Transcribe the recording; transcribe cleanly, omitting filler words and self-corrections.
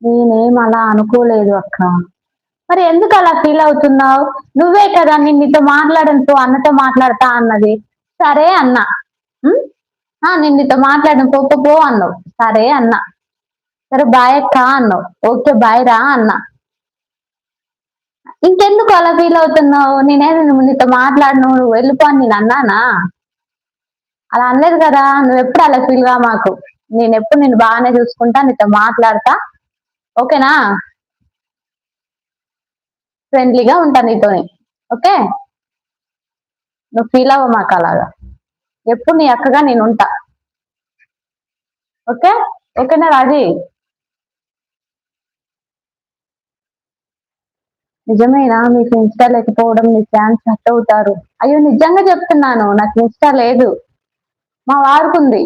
నేనేం అలా అనుకోలేదు అక్క. మరి ఎందుకు అలా ఫీల్ అవుతున్నావు? నువ్వే కదా నేను నీతో మాట్లాడను పో అన్నతో మాట్లాడతా అన్నది. సరే అన్నా. హ్మ్. నేను నీతో మాట్లాడను పో పో పో అన్నావు. సరే అన్నా. సరే బాయ్ అక్క అన్నావు. ఓకే బాయ్ రా అన్నా. ఇంకెందుకు అలా ఫీల్ అవుతున్నావు? నీతో మాట్లాడను నువ్వు వెళ్ళిపో అని నేను అన్నానా? అలా అనలేదు కదా! నువ్వెప్పుడు అలా ఫీల్ మాకు. నేనెప్పుడు నిన్ను బాగానే చూసుకుంటా, నీతో మాట్లాడతా. ఓకేనా? ఫ్రెండ్లీగా ఉంటా నీతోని. ఓకే? నువ్వు ఫీల్ అవ్వమాకు అలాగా. ఎప్పుడు నీ అక్కగా నేనుంటా. ఓకే? ఓకేనా రాజీ? నిజమేనా? మీకు ఇన్‌స్టా లేకపోవడం మీ ఫ్యాన్స్ హర్ట్ అవుతారు. అయ్యో! నిజంగా చెప్తున్నాను. నాకు ఇన్‌స్టా లేదు. మా వారికుంది.